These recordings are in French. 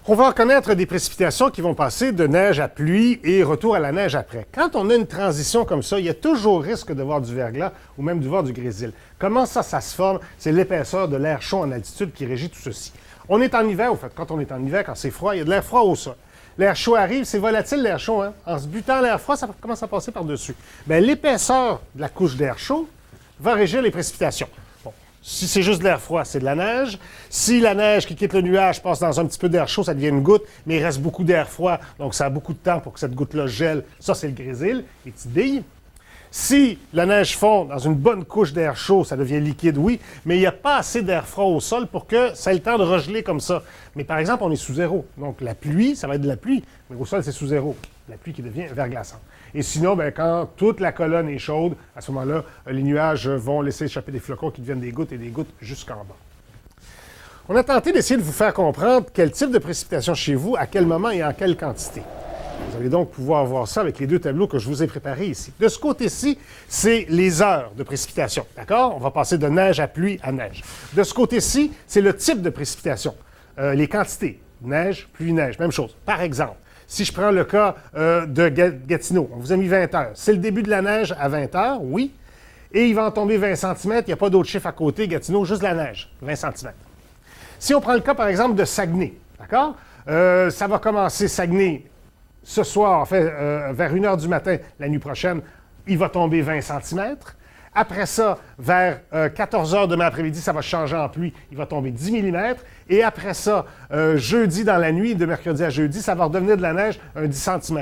On va connaître des précipitations qui vont passer de neige à pluie et retour à la neige après. Quand on a une transition comme ça, il y a toujours risque de voir du verglas ou même de voir du grésil. Comment ça se forme? C'est l'épaisseur de l'air chaud en altitude qui régit tout ceci. On est en hiver, au fait, quand on est en hiver, quand c'est froid, il y a de l'air froid au sol. L'air chaud arrive, c'est volatile l'air chaud, hein? En se butant l'air froid, ça commence à passer par-dessus. Bien, l'épaisseur de la couche d'air chaud va régir les précipitations. Si c'est juste de l'air froid, c'est de la neige. Si la neige qui quitte le nuage passe dans un petit peu d'air chaud, ça devient une goutte, mais il reste beaucoup d'air froid, donc ça a beaucoup de temps pour que cette goutte-là gèle. Ça, c'est le grésil, les petites billes. Si la neige fond dans une bonne couche d'air chaud, ça devient liquide, oui, mais il n'y a pas assez d'air froid au sol pour que ça ait le temps de regeler comme ça. Mais par exemple, on est sous zéro. Donc la pluie, ça va être de la pluie, mais au sol, c'est sous zéro. La pluie qui devient verglaçante. Et sinon, bien, quand toute la colonne est chaude, à ce moment-là, les nuages vont laisser échapper des flocons qui deviennent des gouttes et des gouttes jusqu'en bas. On a tenté d'essayer de vous faire comprendre quel type de précipitation chez vous, à quel moment et en quelle quantité. Vous allez donc pouvoir voir ça avec les deux tableaux que je vous ai préparés ici. De ce côté-ci, c'est les heures de précipitation. D'accord? On va passer de neige à pluie à neige. De ce côté-ci, c'est le type de précipitation. Les quantités. Neige, pluie, neige. Même chose. Par exemple, si je prends le cas de Gatineau, on vous a mis 20 heures. C'est le début de la neige à 20 heures, oui. Et il va en tomber 20 cm. Il n'y a pas d'autre chiffre à côté. Gatineau, juste la neige, 20 cm. Si on prend le cas, par exemple, de Saguenay, d'accord? Ça va commencer Saguenay ce soir, en fait, vers 1 h du matin, la nuit prochaine, il va tomber 20 cm. Après ça, vers 14 h demain après-midi, ça va changer en pluie, il va tomber 10 mm. Et après ça, jeudi dans la nuit, de mercredi à jeudi, ça va redevenir de la neige, un 10 cm.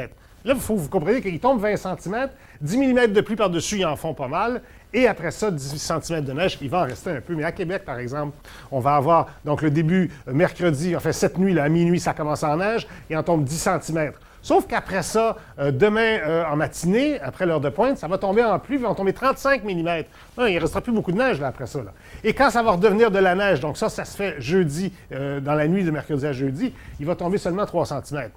Là, il faut que vous compreniez qu'il tombe 20 cm, 10 mm de pluie par-dessus, ils en font pas mal. Et après ça, 18 cm de neige, il va en rester un peu. Mais à Québec, par exemple, on va avoir donc le début mercredi, enfin cette nuit, là, à minuit, ça commence en neige, il en tombe 10 cm. Sauf qu'après ça, demain en matinée, après l'heure de pointe, ça va tomber en pluie, il va en tomber 35 mm. Il ne restera plus beaucoup de neige là, après ça. Là. Et quand ça va redevenir de la neige, donc ça se fait jeudi, dans la nuit de mercredi à jeudi, il va tomber seulement 3 cm.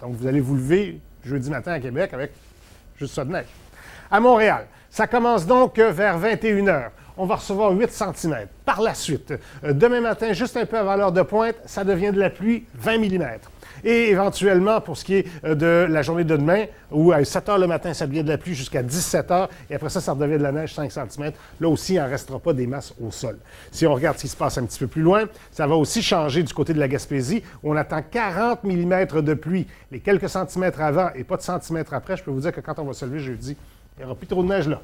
Donc vous allez vous lever jeudi matin à Québec avec juste ça de neige. À Montréal, ça commence donc vers 21 h. On va recevoir 8 cm. Par la suite, demain matin, juste un peu avant l'heure de pointe, ça devient de la pluie, 20 mm. Et éventuellement, pour ce qui est de la journée de demain, où à 7 h le matin, ça devient de la pluie jusqu'à 17 h, et après ça, ça redevient de la neige 5 cm. Là aussi, il n'en restera pas des masses au sol. Si on regarde ce qui se passe un petit peu plus loin, ça va aussi changer du côté de la Gaspésie, où on attend 40 mm de pluie. Les quelques centimètres avant et pas de centimètres après, je peux vous dire que quand on va se lever jeudi, il n'y aura plus trop de neige là.